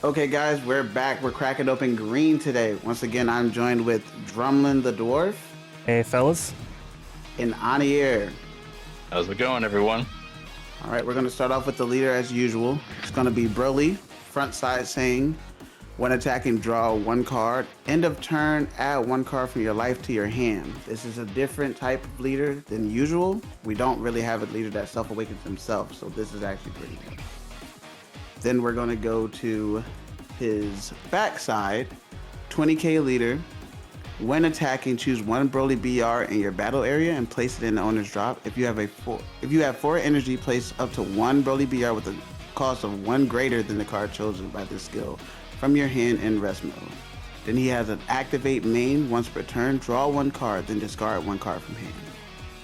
Okay, guys, we're back. We're cracking open green today. Once again, I'm joined with Drumlin the Dwarf Hey, fellas. and Anier. How's it going, everyone? All right, we're going to start off with the leader as usual. It's going to be Broly, front side saying, when attacking, draw one card. End of turn, add one card from your life to your hand. This is a different type of leader than usual. We don't really have a leader that self-awakens himself, so this is actually pretty good. Then we're going to go to his backside, 20k leader. When attacking, choose one Broly BR in your battle area and place it in the owner's drop. If you have four energy, place up to one Broly BR with a cost of one greater than the card chosen by this skill from your hand in rest mode. Then he has an activate main once per turn. Draw one card, then discard one card from hand.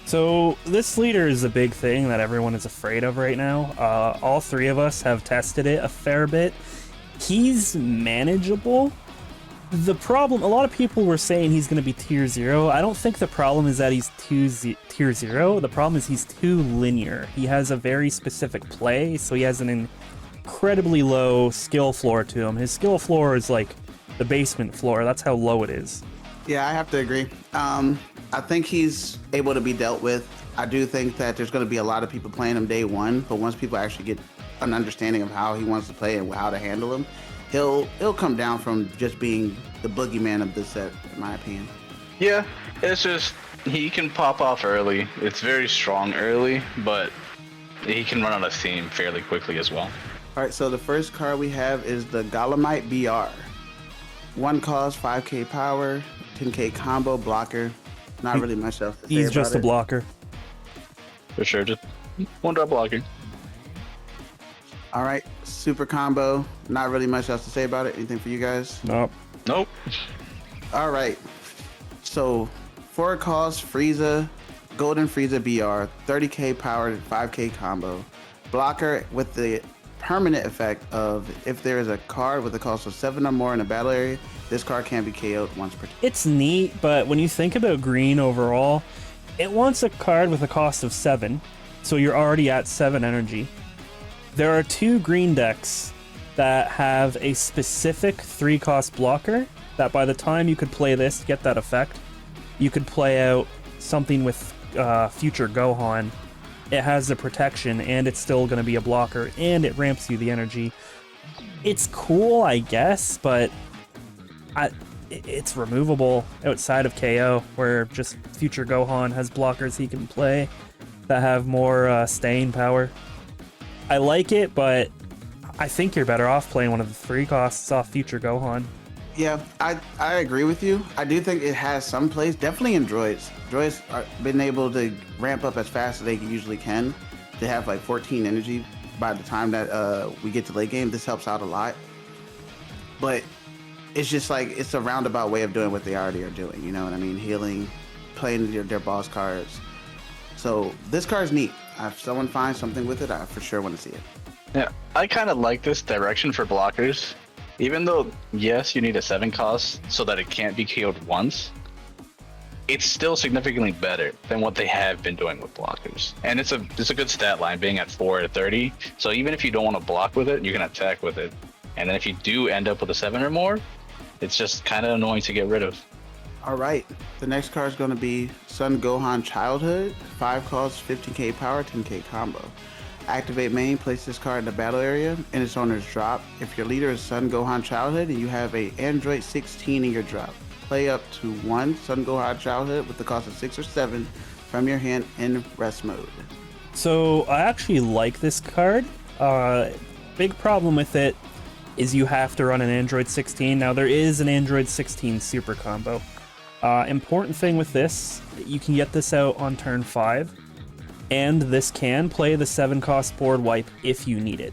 So this leader is a big thing that everyone is afraid of right now. All three of us have tested it a fair bit. He's manageable. The problem, a lot of people were saying he's going to be tier 0. I don't think the problem is that he's tier 0. The problem is he's too linear. He has a very specific play, so he has an incredibly low skill floor to him. His skill floor is like the basement floor. That's how low it is. Yeah, I have to agree. I think he's able to be dealt with. I do think that there's going to be a lot of people playing him day one, but once people actually get an understanding of how he wants to play and how to handle him, he'll come down from just being the boogeyman of this set, in my opinion. Yeah, it's just he can pop off early. It's very strong early, but he can run out of steam fairly quickly as well. All right, so the first card we have is the Golemite BR. One cost, 5k power, 10k combo, blocker. Not really much else to say He's about just a it. blocker. For sure, just one drop blocking. All right, super combo. Not really much else to say about it. Anything for you guys? Nope. Nope. All right. So, 4 cost, Frieza, Golden Frieza BR, 30k power, 5k combo. Blocker with the permanent effect of if there is a card with a cost of 7 or more in a battle area, this card can be KO'd once per turn. It's neat, but when you think about green overall, it wants a card with a cost of 7, so you're already at 7 energy. There are 2 green decks that have a specific 3-cost blocker that by the time you could play this to get that effect, you could play out something with future Gohan. It has the protection and it's still going to be a blocker and it ramps you the energy. It's cool, I guess, but it's removable outside of KO, where just future Gohan has blockers he can play that have more staying power. I like it, but I think you're better off playing one of the 3 costs off future Gohan. Yeah, I agree with you. I do think it has some plays, definitely in droids. Droids are been able to ramp up as fast as they usually can to have like 14 energy by the time that we get to late game. This helps out a lot. But it's just like, it's a roundabout way of doing what they already are doing, you know what I mean? Healing, playing their boss cards. So this card's neat. If someone finds something with it, I for sure want to see it. Yeah, I kind of like this direction for blockers. Even though, yes, you need a 7 cost so that it can't be KO'd once, it's still significantly better than what they have been doing with blockers. And it's a good stat line, being at 4 to 30. So even if you don't want to block with it, you can attack with it. And then if you do end up with a 7 or more, it's just kind of annoying to get rid of. All right, the next card is going to be Son Gohan Childhood. 5 costs, 15k power, 10k combo. Activate main, place this card in the battle area in its owner's drop. If your leader is Son Gohan Childhood and you have a Android 16 in your drop, play up to 1 Son Gohan Childhood with the cost of 6 or 7 from your hand in rest mode. So I actually like this card. Big problem with it is you have to run an Android 16. Now there is an Android 16 super combo. Important thing with this, you can get this out on turn 5, and this can play the 7-cost board wipe if you need it.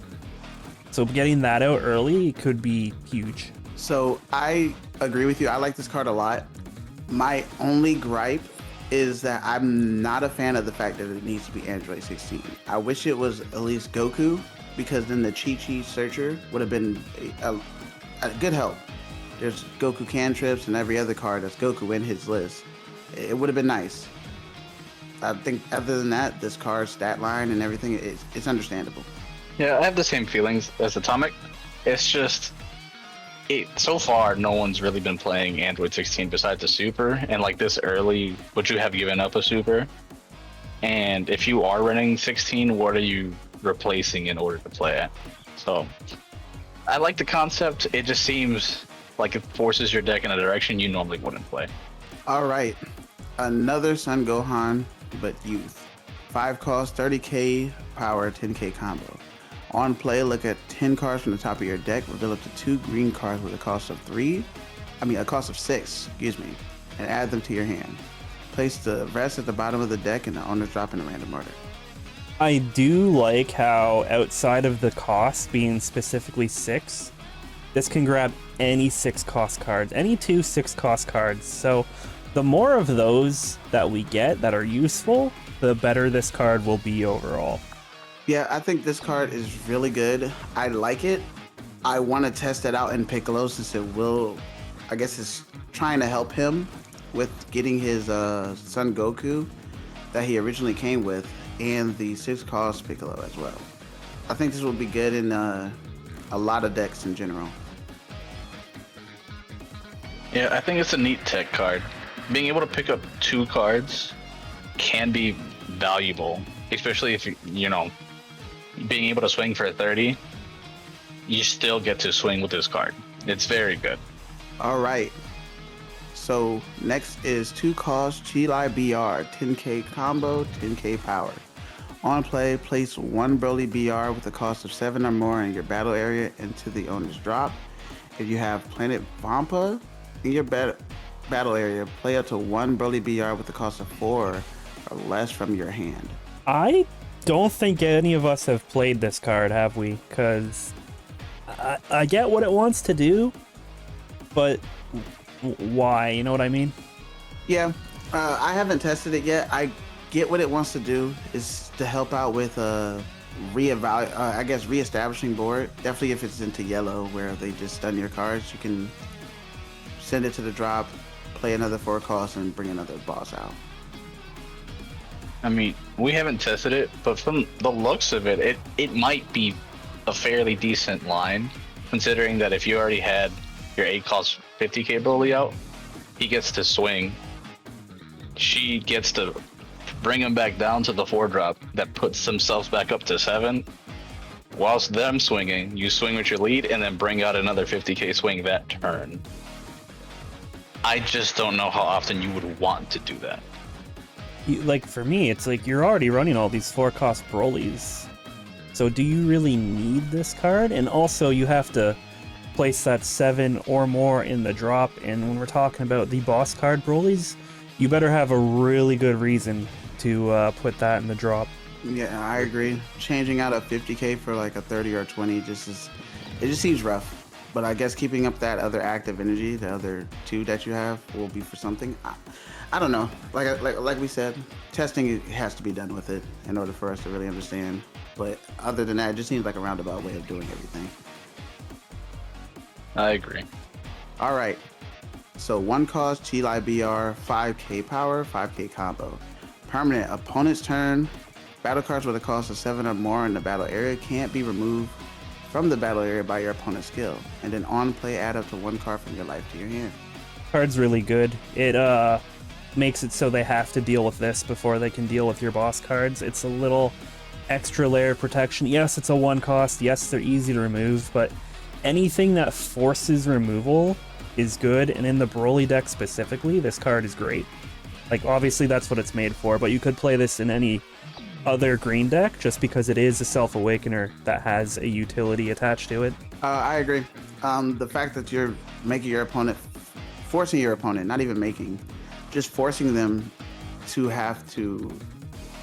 So getting that out early could be huge. So I agree with you. I like this card a lot. My only gripe is that I'm not a fan of the fact that it needs to be Android 16. I wish it was at least Goku, because then the Chi-Chi Searcher would have been a good help. There's Goku cantrips and every other card that's Goku in his list. It would have been nice. I think other than that, this card's stat line and everything, it's understandable. Yeah, I have the same feelings as Atomic. It's just So far, no one's really been playing Android 16 besides the Super, and like this early, would you have given up a Super? And if you are running 16, what are you replacing in order to play it? So, I like the concept. It just seems like it forces your deck in a direction you normally wouldn't play. All right, another Sun Gohan, but youth. 5 cost, 30k power, 10k combo. On play, look at 10 cards from the top of your deck, reveal up to 2 green cards with a cost of 6, and add them to your hand. Place the rest at the bottom of the deck and the owner's drop in a random order. I do like how outside of the cost being specifically 6, this can grab any 6 cost cards, any 2 6 cost cards. So the more of those that we get that are useful, the better this card will be overall. Yeah, I think this card is really good. I like it. I want to test it out in Piccolo since it's trying to help him with getting his Son Goku that he originally came with, and the 6 cost Piccolo as well. I think this will be good in a lot of decks in general. Yeah, I think it's a neat tech card. Being able to pick up 2 cards can be valuable, especially if being able to swing for 30, you still get to swing with this card. It's very good. All right. So next is 2 cost Chilai BR, 10k combo, 10k power. On play, place 1 Broly BR with a cost of 7 or more in your battle area into the owner's drop. If you have Planet Vampa in your battle area, play up to 1 Broly BR with a cost of 4 or less from your hand. I don't think any of us have played this card, have we? Because I get what it wants to do, but why? You know what I mean? Yeah, I haven't tested it yet. I get what it wants to do is to help out with reestablishing board. Definitely if it's into yellow where they just stun your cards, you can send it to the drop, play another 4 cost, and bring another boss out. I mean, we haven't tested it, but from the looks of it, it might be a fairly decent line, considering that if you already had your 8 cost 50k Broly out, he gets to swing. She gets to bring him back down to the 4 drop that puts themselves back up to 7. Whilst them swinging, you swing with your lead and then bring out another 50k swing that turn. I just don't know how often you would want to do that. Like, for me, it's like you're already running all these 4 cost Brolys. So do you really need this card? And also you have to place that 7 or more in the drop, and when we're talking about the boss card Brolys, you better have a really good reason to put that in the drop. Yeah, I agree. Changing out a 50k for like a 30 or 20 it just seems rough. But I guess keeping up that other active energy, the other 2 that you have, will be for something. I don't know. Like we said, testing has to be done with it in order for us to really understand. But other than that, it just seems like a roundabout way of doing everything. I agree. All right. So 1 cost Chilai BR, 5k power, 5k combo. Permanent opponent's turn. Battle cards with a cost of 7 or more in the battle area can't be removed from the battle area by your opponent's skill. And then on play, add up to 1 card from your life to your hand. Card's really good. It makes it so they have to deal with this before they can deal with your boss cards. It's a little extra layer of protection. Yes, it's a 1 cost. Yes, they're easy to remove, but anything that forces removal is good, and in the Broly deck specifically, this card is great. Like, obviously that's what it's made for, but you could play this in any other green deck just because it is a Self-Awakener that has a utility attached to it. I agree. The fact that you're making your opponent, forcing your opponent, not even making, just forcing them to have to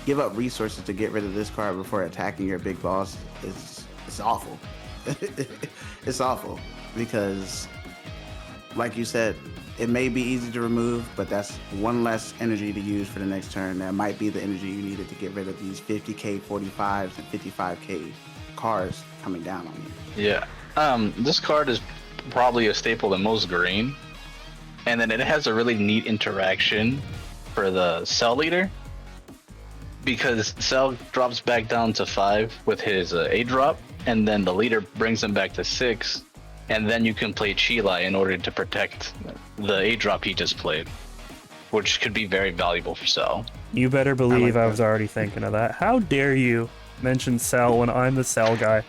give up resources to get rid of this card before attacking your big boss it's awful. It's awful because, like you said, it may be easy to remove, but that's 1 less energy to use for the next turn. That might be the energy you needed to get rid of these 50k 45s and 55k cards coming down on you. Yeah. This card is probably a staple in most green, and then it has a really neat interaction for the Cell leader, because Cell drops back down to 5 with his A drop, and then the leader brings him back to 6 and then you can play Chila in order to protect the 8-drop he just played, which could be very valuable for Cell. You better believe I that. was already thinking of that. How dare you mention Cell when I'm the Cell guy?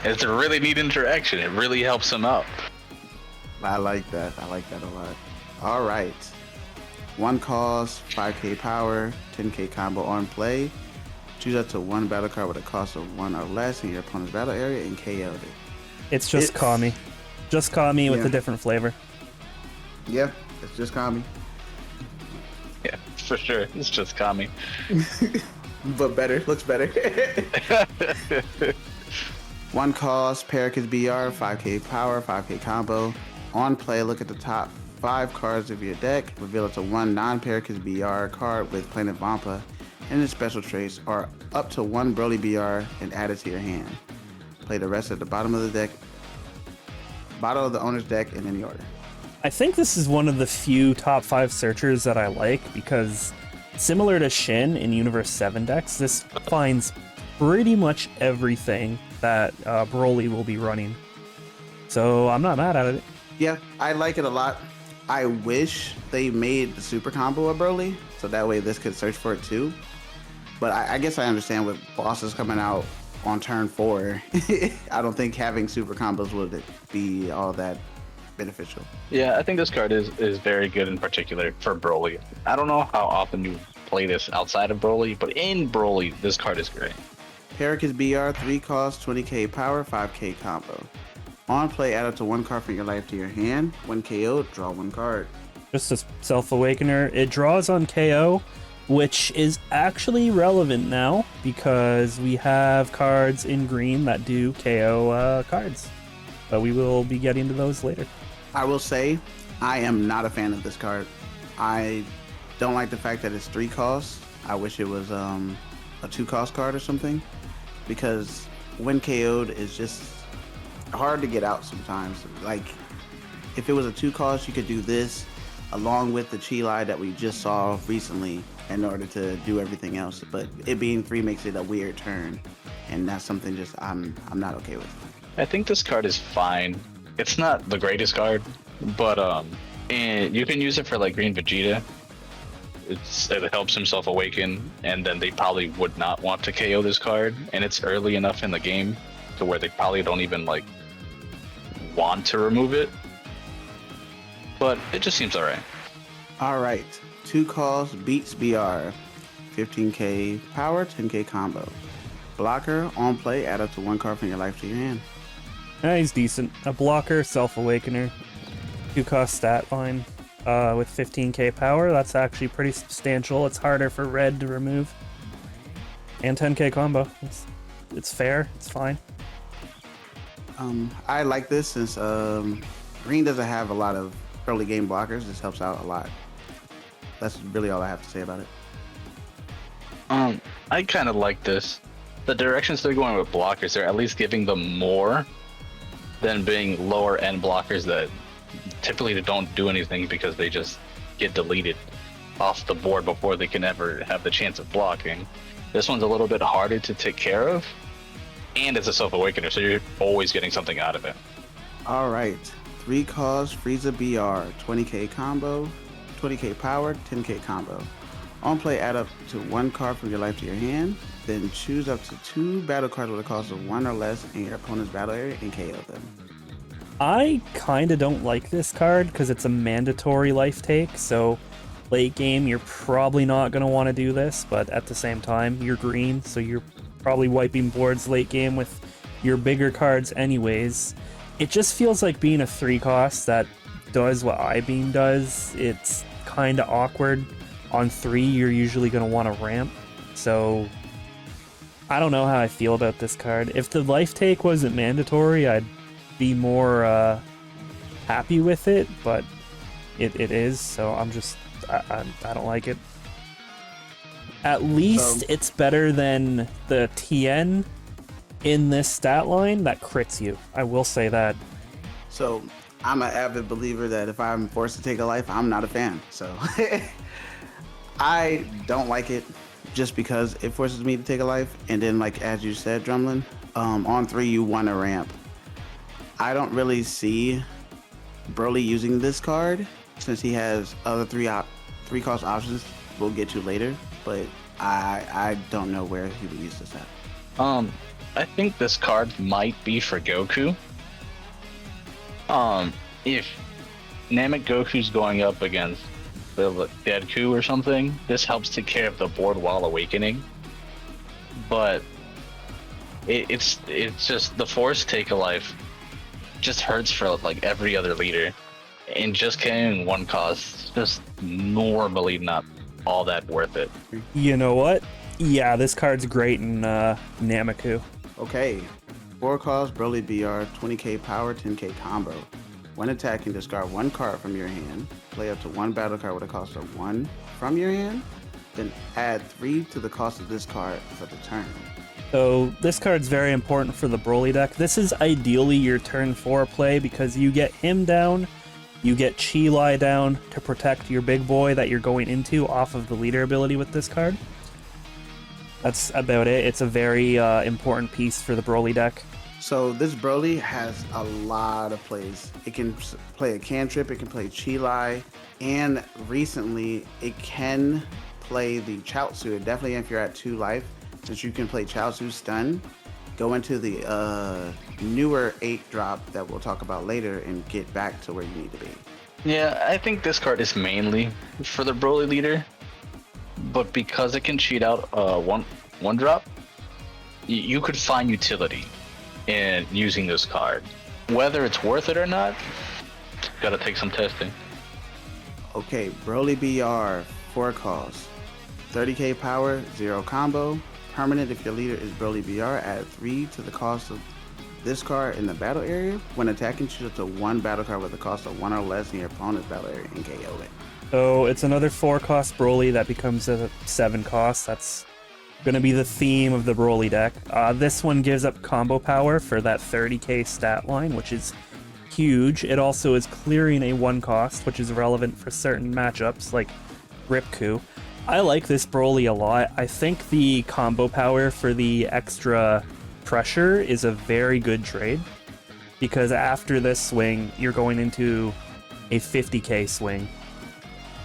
It's a really neat interaction. It really helps him out. I like that. I like that a lot. All right. 1 cost, 5k power, 10k combo on play. Choose up to 1 battle card with a cost of 1 or less in your opponent's battle area and KO it. It's just Kami. Just Kami with Yeah. a different flavor. Yeah, it's just Kami. Yeah, for sure. It's just Kami. But better. Looks better. 1 cost, Parakeet's BR, 5k power, 5k combo. On play, look at the top 5 cards of your deck. Reveal up to 1 non-Parakeet's BR card with Planet Vampa and its special traits, or up to 1 Broly BR and add it to your hand. Play the rest at the bottom of the deck, bottom of the owner's deck in any order. I think this is one of the few top 5 searchers that I like because, similar to Shin in Universe 7 decks, this finds pretty much everything that Broly will be running. So I'm not mad at it. Yeah, I like it a lot. I wish they made the super combo of Broly, so that way this could search for it too. But I guess I understand with bosses coming out on turn 4. I don't think having super combos would be all that beneficial. Yeah, I think this card is very good in particular for Broly. I don't know how often you play this outside of Broly, but in Broly, this card is great. Parakeet's BR, 3 cost, 20k power, 5k combo. On play, add up to 1 card from your life to your hand. When KO, draw 1 card. Just a Self-Awakener. It draws on KO, which is actually relevant now because we have cards in green that do KO cards. But we will be getting to those later. I will say, I am not a fan of this card. I don't like the fact that it's 3 costs. I wish it was a 2 cost card or something, because when KO'd is just hard to get out sometimes. Like, if it was a 2 cost, you could do this along with the Chilai that we just saw recently in order to do everything else. But it being 3 makes it a weird turn, and that's something just I'm not okay with. I think this card is fine. It's not the greatest card, but and you can use it for like Green Vegeta. It helps himself awaken, and then they probably would not want to KO this card, and it's early enough in the game to where they probably don't even like want to remove it. But it just seems alright. All right, 2 cost, Beats BR, 15k power, 10k combo. Blocker, on play, add up to 1 card from your life to your hand. He's decent. A blocker, Self-Awakener, 2 cost stat line with 15k power. That's actually pretty substantial. It's harder for red to remove. And 10k combo. It's fair. It's fine. I like this since green doesn't have a lot of early game blockers. This helps out a lot. That's really all I have to say about it. I kind of like this. The directions they're going with blockers, they're at least giving them more than being lower end blockers that typically don't do anything because they just get deleted off the board before they can ever have the chance of blocking. This one's a little bit harder to take care of, and it's a Self-Awakener, so you're always getting something out of it. All right, 3 cost, Frieza BR, 20k combo, 20k power, 10k combo. On play, add up to 1 card from your life to your hand. Then choose up to 2 battle cards with a cost of 1 or less in your opponent's battle area and KO them. I kind of don't like this card because it's a mandatory life take, so late game you're probably not going to want to do this, but at the same time you're green, so you're probably wiping boards late game with your bigger cards anyways. It just feels like being a 3 cost that does what I-Beam does. It's kind of awkward. On 3 you're usually going to want to ramp, so I don't know how I feel about this card. If the life take wasn't mandatory, I'd be more happy with it, but it is, so I don't like it. At least it's better than the TN in this stat line that crits you. I will say that. So I'm an avid believer that if I'm forced to take a life, I'm not a fan. So I don't like it just because it forces me to take a life. And then, like as you said, Drumlin, on 3 you want to ramp. I don't really see Broly using this card since he has other three cost options we'll get to later, but I don't know where he would use this at. I think this card might be for Goku. If Namek Goku's going up against the Deadku or something, this helps take care of the board while awakening. But it's just the Force Take a Life just hurts for like every other leader, and just carrying one cost just normally not all that worth it. You know what? Yeah, this card's great in Nameku. Okay, 4 cost Broly BR, 20k power, 10k combo. When attacking, discard 1 card from your hand, play up to 1 battle card with a cost of 1 from your hand, then add 3 to the cost of this card for the turn. So this card's very important for the Broly deck. This is ideally your turn 4 play because you get him down, you get Chi-Lai down to protect your big boy that you're going into off of the leader ability with this card. That's about it. It's a very important piece for the Broly deck. So this Broly has a lot of plays. It can play a cantrip, it can play Chi-Lai, and recently it can play the Chaozu. Definitely if you're at 2 life, since you can play Chaozu stun, go into the newer 8 drop that we'll talk about later and get back to where you need to be. Yeah, I think this card is mainly for the Broly leader, but because it can cheat out one drop, you could find utility in using this card. Whether it's worth it or not, gotta take some testing. Okay, Broly BR, 4 cost, 30k power, 0 combo. Permanent if your leader is Broly BR, add 3 to the cost of this card in the battle area. When attacking, choose up to 1 battle card with a cost of 1 or less in your opponent's battle area and KO it. So it's another 4 cost Broly that becomes a 7 cost. That's going to be the theme of the Broly deck. This one gives up combo power for that 30k stat line, which is huge. It also is clearing a 1 cost, which is relevant for certain matchups like Ripku. I like this Broly a lot. I think the combo power for the extra pressure is a very good trade, because after this swing, you're going into a 50k swing.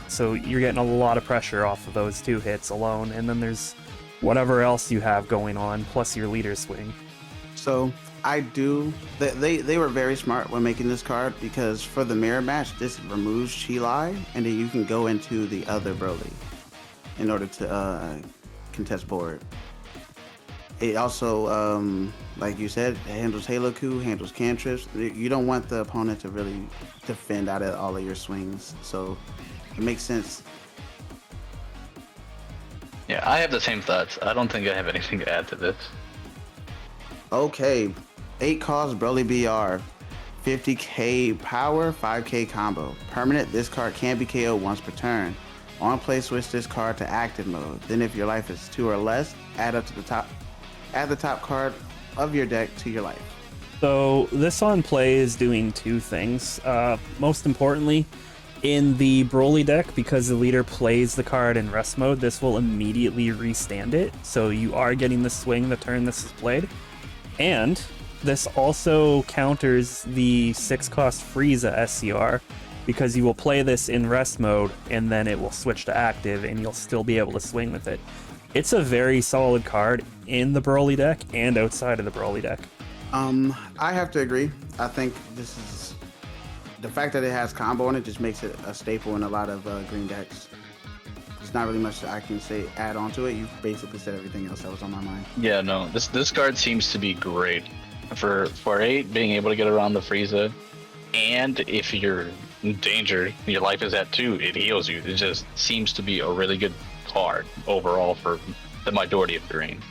So you're getting a lot of pressure off of those 2 hits alone, and then there's whatever else you have going on, plus your leader swing. So they were very smart when making this card, because for the mirror match, this removes Chi-Lai, and then you can go into the other Broly in order to contest board. It also, like you said, it handles Halo Coup, handles cantrips. You don't want the opponent to really defend out of all of your swings, so it makes sense. Yeah, I have the same thoughts. I don't think I have anything to add to this. Okay, 8 cost Broly BR, 50k power, 5k combo. Permanent, this card can be KO'd once per turn. On play, switch this card to active mode. Then if your life is 2 or less, add the top card of your deck to your life. So this on play is doing 2 things. Most importantly, in the Broly deck, because the leader plays the card in rest mode, this will immediately restand it. So you are getting the swing the turn this is played. And this also counters the 6 cost Frieza SCR, because you will play this in rest mode and then it will switch to active and you'll still be able to swing with it. It's a very solid card in the Broly deck and outside of the Broly deck. I have to agree. I think this is the fact that it has combo on it just makes it a staple in a lot of green decks. There's not really much that I can say add on to it. You've basically said everything else that was on my mind. Yeah, no, this card seems to be great for 8, being able to get around the Frieza, and if you're in danger, your life is at 2, it heals you. It just seems to be a really good card overall for the majority of green.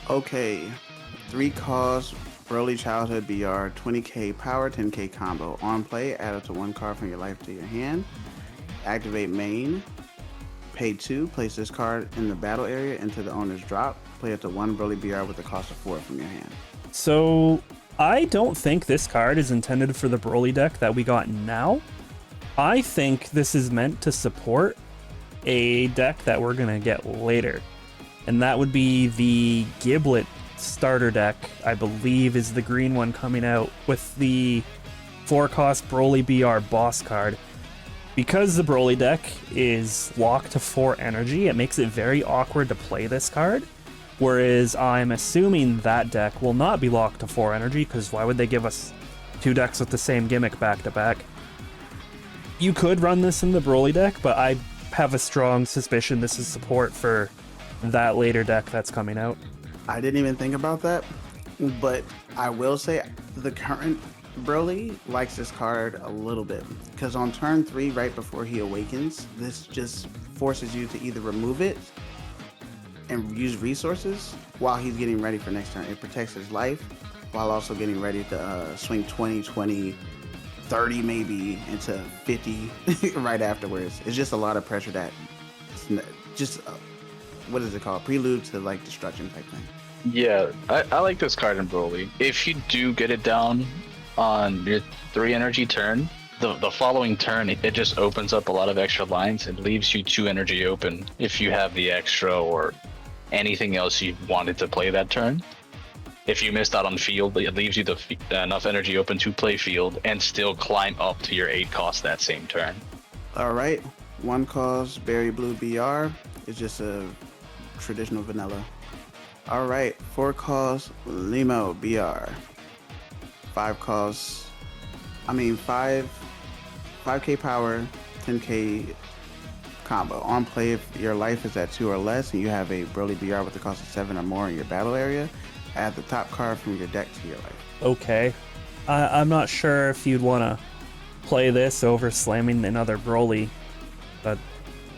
Okay, 3 cost Broly Childhood BR, 20k power, 10k combo. On play, add up to 1 card from your life to your hand. Activate main. Pay 2, place this card in the battle area into the owner's drop. Play up to 1 Broly BR with a cost of 4 from your hand. So I don't think this card is intended for the Broly deck that we got now. I think this is meant to support a deck that we're going to get later. And that would be the Giblet starter deck, I believe, is the green one coming out with the 4-cost Broly BR boss card. Because the Broly deck is locked to 4 energy, it makes it very awkward to play this card. Whereas I'm assuming that deck will not be locked to 4 energy, because why would they give us 2 decks with the same gimmick back to back? You could run this in the Broly deck, but I have a strong suspicion this is support for that later deck that's coming out. I didn't even think about that, but I will say the current Broly likes this card a little bit, because on turn 3, right before he awakens, this just forces you to either remove it and use resources while he's getting ready for next turn. It protects his life while also getting ready to swing 20, 20, 30 maybe into 50 right afterwards. It's just a lot of pressure that just what is it called? Prelude to like destruction type thing. Yeah, I like this card in Broly. If you do get it down on your 3 energy turn, the following turn, it just opens up a lot of extra lines and leaves you 2 energy open if you have the extra or anything else you wanted to play that turn. If you missed out on field, it leaves you enough energy open to play field and still climb up to your 8 cost that same turn. All right, 1 cost Berry Blue BR is just a traditional vanilla. All right, 4 cost Limo BR. 5 costs, 5k power, 10k combo. On play, if your life is at 2 or less and you have a Broly BR with a cost of 7 or more in your battle area, add the top card from your deck to your life. Okay. I'm not sure if you'd want to play this over slamming another Broly, but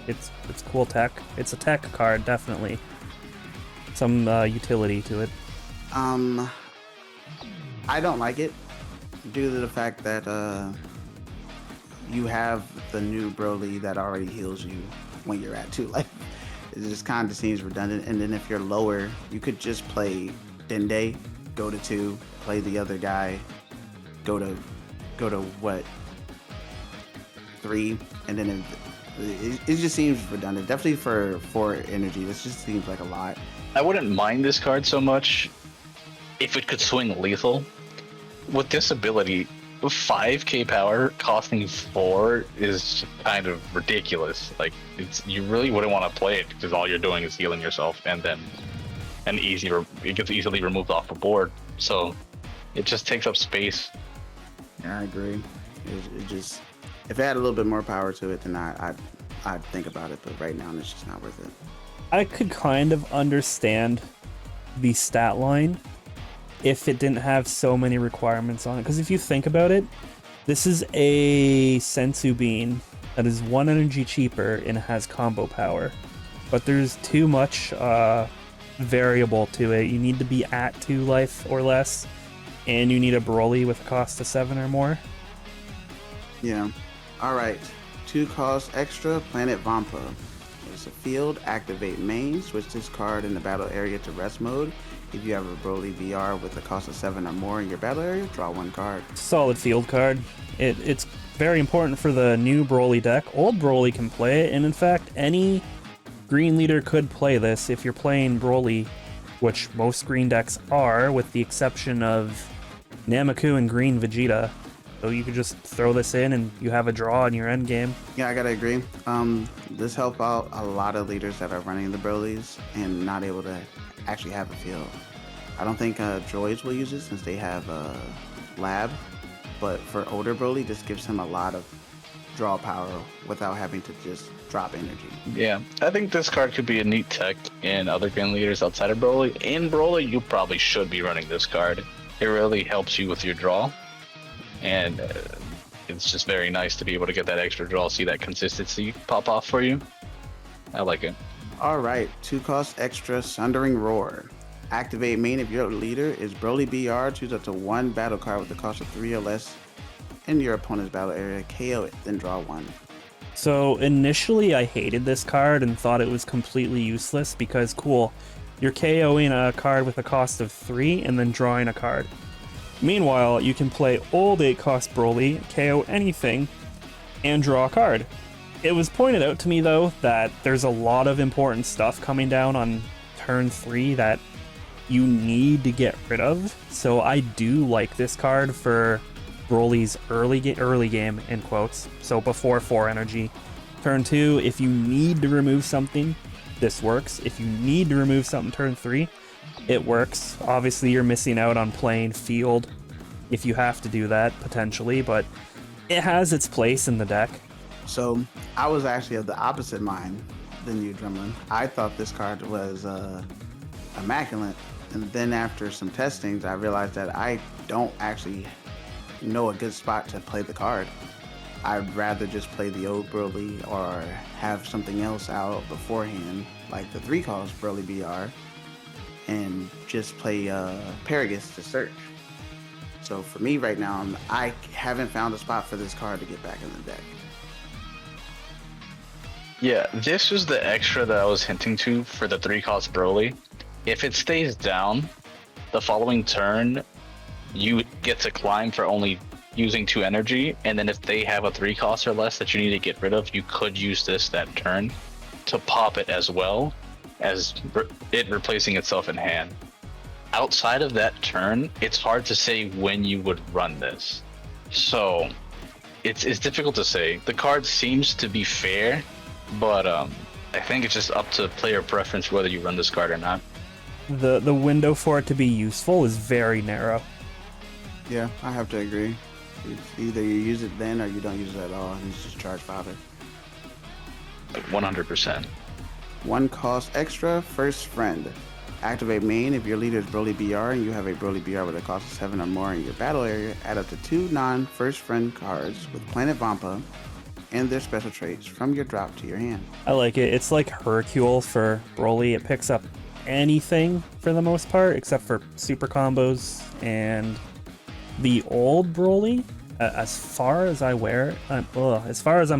it's cool tech. It's a tech card, definitely. Some utility to it. I don't like it due to the fact that you have the new Broly that already heals you when you're at 2 life. It just kind of seems redundant. And then if you're lower, you could just play Dende, go to 2, play the other guy, go to what, 3, and then it just seems redundant. Definitely for 4 energy, this just seems like a lot. I wouldn't mind this card so much if it could swing lethal. With this ability, 5k power costing 4 is kind of ridiculous. Like, you really wouldn't want to play it because all you're doing is healing yourself, and then it gets easily removed off the board. So it just takes up space. Yeah, I agree. It just, if it had a little bit more power to it, then I'd think about it. But right now, it's just not worth it. I could kind of understand the stat line if it didn't have so many requirements on it. Because if you think about it, this is a Sensu Bean that is 1 energy cheaper and has combo power. But there's too much variable to it. You need to be at 2 life or less, and you need a Broly with a cost of 7 or more. Yeah. All right. 2 cost extra, Planet Vampa. It's a field, activate main, switch this card in the battle area to rest mode. If you have a Broly VR with a cost of 7 or more in your battle area, draw 1 card. Solid field card. It's very important for the new Broly deck. Old Broly can play it, and in fact, any green leader could play this if you're playing Broly, which most green decks are, with the exception of Nameku and Green Vegeta. So you could just throw this in and you have a draw in your end game. Yeah, I gotta agree. This helps out a lot of leaders that are running the Brolys and not able to actually have a field. I don't think droids will use it since they have a lab, but for older Broly, this gives him a lot of draw power without having to just drop energy. Yeah, I think this card could be a neat tech in other green leaders outside of Broly. In Broly, you probably should be running this card. It really helps you with your draw, and it's just very nice to be able to get that extra draw, see that consistency pop off for you. I like it. All right, 2 cost extra, Sundering Roar. Activate main if your leader is Broly BR, choose up to 1 battle card with the cost of 3 or less in your opponent's battle area, KO it, then draw 1. So initially I hated this card and thought it was completely useless because, cool, you're KOing a card with a cost of 3 and then drawing a card. Meanwhile, you can play old 8-cost Broly, KO anything, and draw a card. It was pointed out to me, though, that there's a lot of important stuff coming down on turn 3 that you need to get rid of. So I do like this card for Broly's early game in quotes. So before 4 energy. Turn 2, if you need to remove something, this works. If you need to remove something turn 3, it works. Obviously you're missing out on playing field if you have to do that potentially, but it has its place in the deck. So I was actually of the opposite mind than you, Drumlin. I thought this card was immaculate, and then after some testings, I realized that I don't actually know a good spot to play the card. I'd rather just play the old Broly or have something else out beforehand, like the 3-cost Broly BR, and just play Paragus to search. So for me right now, I haven't found a spot for this card to get back in the deck. Yeah, this was the extra that I was hinting to for the 3-cost Broly. If it stays down, the following turn, you get to climb for only using 2 energy, and then if they have a 3-cost or less that you need to get rid of, you could use this that turn to pop it as well as it replacing itself in hand. Outside of that turn, it's hard to say when you would run this. So it's difficult to say. The card seems to be fair, but I think it's just up to player preference whether you run this card or not. The window for it to be useful is very narrow. Yeah, I have to agree. It's either you use it then or you don't use it at all, and it's just charge fodder. 100%. 1 cost extra, first friend. Activate main if your leader is Broly BR and you have a Broly BR with a cost of 7 or more in your battle area. Add up to 2 non-first friend cards with Planet Vampa and their special traits from your drop to your hand. I like it. It's like Hercule for Broly. It picks up anything for the most part, except for super combos and the old Broly. As far as I'm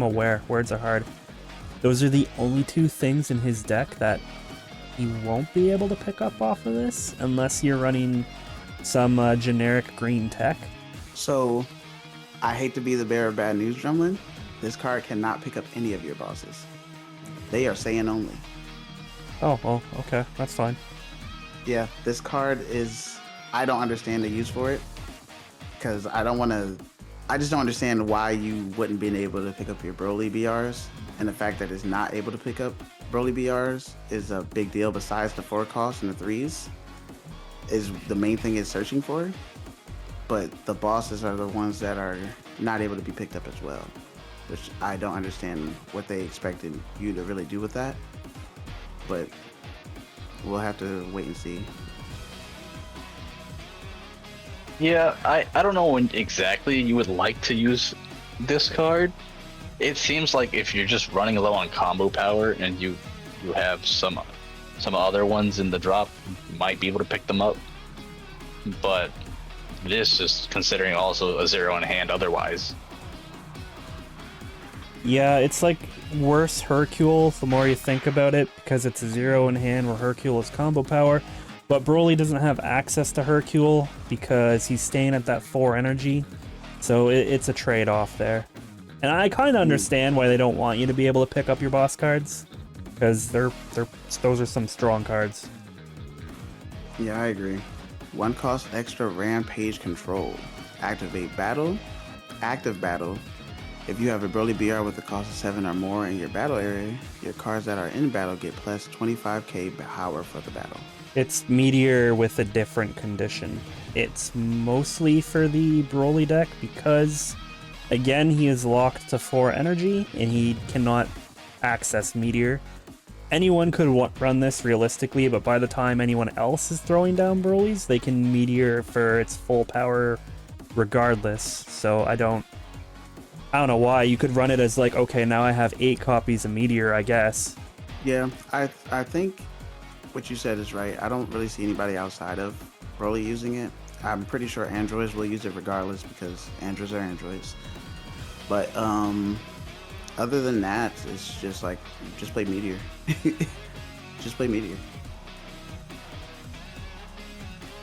aware, words are hard. Those are the only 2 things in his deck that you won't be able to pick up off of this unless you're running some generic green tech. So, I hate to be the bearer of bad news, Drumlin. This card cannot pick up any of your bosses. They are Saiyan only. Oh, well, okay, that's fine. Yeah, this card is... I don't understand the use for it, because I just don't understand why you wouldn't be able to pick up your Broly BRs, and the fact that it's not able to pick up Broly BRs is a big deal. Besides the 4 costs and the 3s is the main thing it's searching for, but the bosses are the ones that are not able to be picked up as well, which I don't understand what they expected you to really do with that, but we'll have to wait and see. Yeah, I don't know when exactly you would like to use this card. It seems like if you're just running low on combo power and you have some other ones in the drop, you might be able to pick them up. But this is considering also a 0 in hand otherwise. Yeah, it's like worse Hercule the more you think about it, because it's a 0 in hand where Hercule is combo power. But Broly doesn't have access to Hercule because he's staying at that 4 energy. So it's a trade-off there. And I kind of understand why they don't want you to be able to pick up your boss cards, because those are some strong cards. Yeah, I agree. 1 cost extra Rampage Control. Activate battle. Active battle. If you have a Broly BR with a cost of 7 or more in your battle area, your cards that are in battle get plus 25k power for the battle. It's Meteor with a different condition. It's mostly for the Broly deck because, again, he is locked to 4 energy and he cannot access Meteor. Anyone could run this realistically, but by the time anyone else is throwing down Broly's, they can Meteor for its full power regardless. So I don't know why. You could run it as like, okay, now I have 8 copies of Meteor, I guess. Yeah, I think what you said is right. I don't really see anybody outside of Broly using it. I'm pretty sure androids will use it regardless because androids are androids. But other than that, it's just like, just play Meteor. Just play Meteor.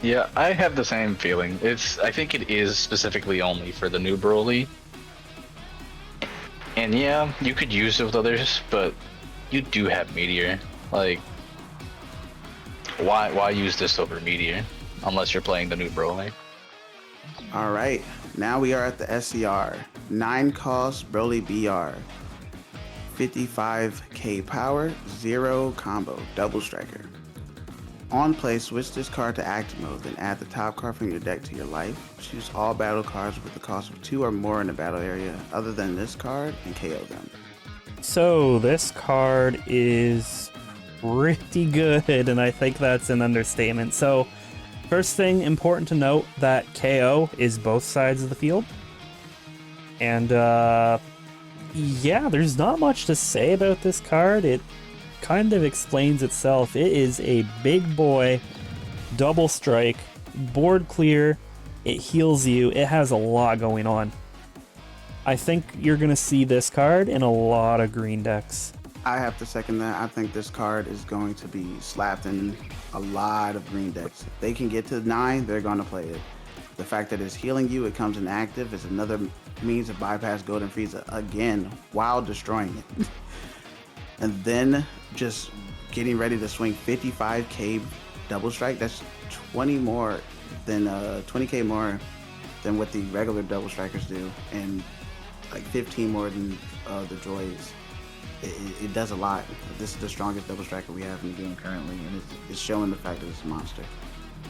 Yeah, I have the same feeling. I think it is specifically only for the new Broly. And yeah, you could use it with others, but you do have Meteor. Like, Why use this over Meteor unless you're playing the new Broly? All right, now we are at the SCR. 9 cost Broly BR. 55k power, 0 combo, double striker. On play, switch this card to active mode, then add the top card from your deck to your life. Choose all battle cards with the cost of 2 or more in the battle area other than this card and KO them. So this card is pretty good, and I think that's an understatement. So first thing important to note, that KO is both sides of the field. And yeah, there's not much to say about this card. It kind of explains itself. It is a big boy, double strike, board clear, it heals you, it has a lot going on. I think you're going to see this card in a lot of green decks. I have to second that. I think this card is going to be slapped in a lot of green decks. If they can get to 9, they're going to play it. The fact that it's healing you, it comes inactive, is another means to bypass Golden Frieza again while destroying it. And then just getting ready to swing 55k double strike. That's 20 more than 20k more than what the regular double strikers do, and like 15 more than the droids. It does a lot. This is the strongest double striker we have in the game currently, and it's showing the fact that it's a monster.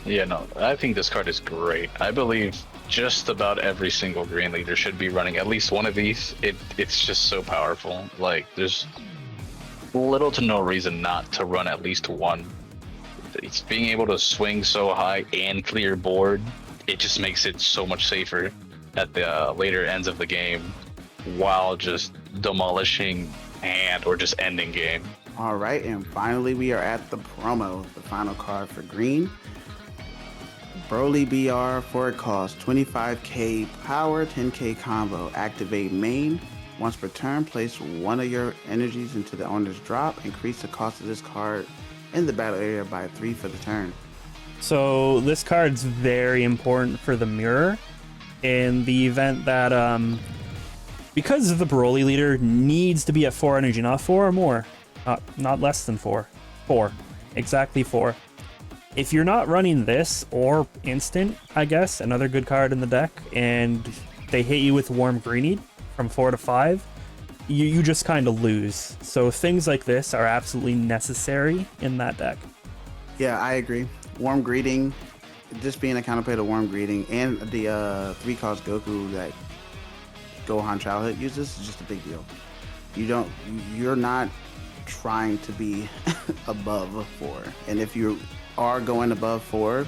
Yeah, no, I think this card is great. I believe just about every single green leader should be running at least one of these. It's just so powerful. Like, there's little to no reason not to run at least one. It's being able to swing so high and clear board. It just makes it so much safer at the later ends of the game while just demolishing and or just ending game. All right, and finally we are at the promo, the final card for green. Broly BR for it costs 25k power, 10k combo. Activate main. Once per turn, place one of your energies into the owner's drop. Increase the cost of this card in the battle area by 3 for the turn. So this card's very important for the mirror in the event that because the Broly leader needs to be at 4 energy, not 4 or more, not less than 4. 4, exactly 4. If you're not running this or instant, I guess, another good card in the deck, and they hit you with Warm Greenie from 4 to 5, you just kind of lose. So things like this are absolutely necessary in that deck. Yeah, I agree. Warm Greeting, just being a counterplay to Warm Greeting, and the 3 cost Goku that Gohan Childhood uses is just a big deal. You're not trying to be above 4, and if you are going above 4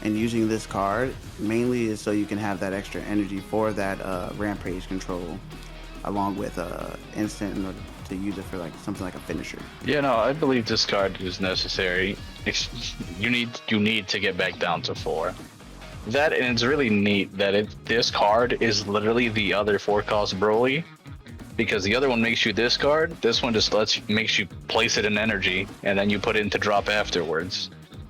and using this card, mainly is so you can have that extra energy for that rampage control, along with instant in order to use it for like something like a finisher. Yeah, no, I believe this card is necessary. You need to get back down to 4. That, and it's really neat that this card is literally the other 4 cost Broly, because the other one makes you discard. This one just makes you place it in energy, and then you put it into drop afterwards.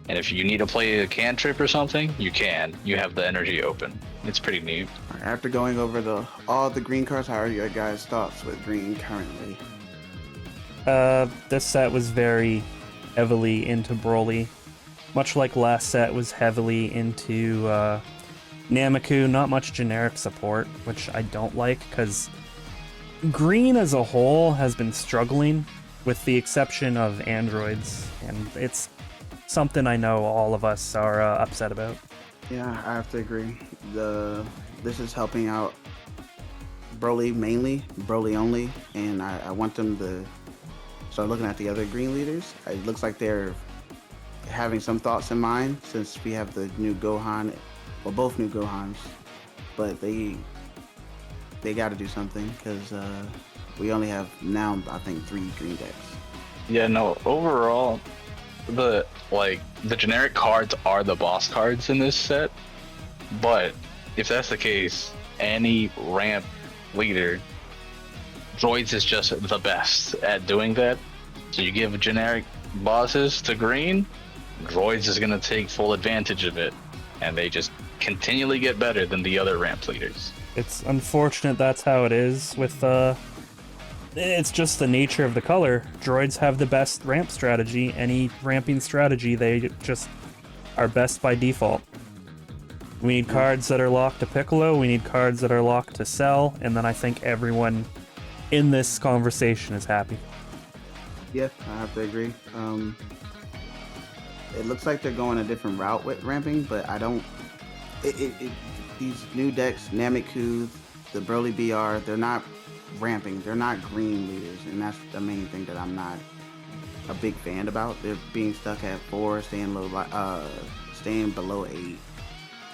And if you need to play a cantrip or something, you can. You have the energy open. It's pretty neat. After going over all the green cards, how are your guys' thoughts with green currently? This set was very heavily into Broly. Much like last set was heavily into Nameku. Not much generic support, which I don't like, because green as a whole has been struggling, with the exception of androids, and it's something I know all of us are upset about. Yeah, I have to agree. This is helping out Broly mainly, Broly only, and I want them to start looking at the other green leaders. It looks like they're having some thoughts in mind, since we have the new Gohan, well, both new Gohans, but they got to do something, because we only have now, I think, 3 green decks. Yeah, no, overall, the generic cards are the boss cards in this set, but if that's the case, any ramp leader, droids is just the best at doing that. So you give generic bosses to green, droids is going to take full advantage of it, and they just continually get better than the other ramp leaders. It's unfortunate that's how it is with It's just the nature of the color. Droids have the best ramp strategy. Any ramping strategy, they just are best by default. We need cards that are locked to Piccolo, we need cards that are locked to Cell, and then I think everyone in this conversation is happy. Yeah, I have to agree. It looks like they're going a different route with ramping, but I don't. These new decks, Nameku, the Broly BR, they're not ramping. They're not green leaders, and that's the main thing that I'm not a big fan about. They're being stuck at 4, staying below 8.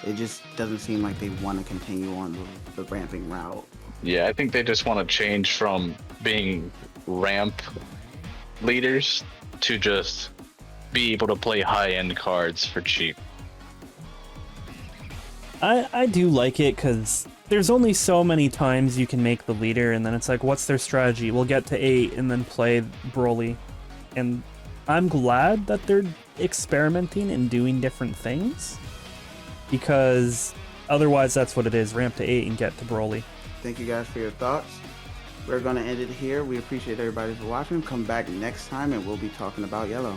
It just doesn't seem like they want to continue on the ramping route. Yeah, I think they just want to change from being ramp leaders to just be able to play high-end cards for cheap. I do like it because there's only so many times you can make the leader, and then it's like, what's their strategy? We'll get to 8 and then play Broly. And I'm glad that they're experimenting and doing different things, because otherwise that's what it is, ramp to 8 and get to Broly. Thank you guys for your thoughts. We're going to end it here. We appreciate everybody for watching. Come back next time and we'll be talking about Yellow.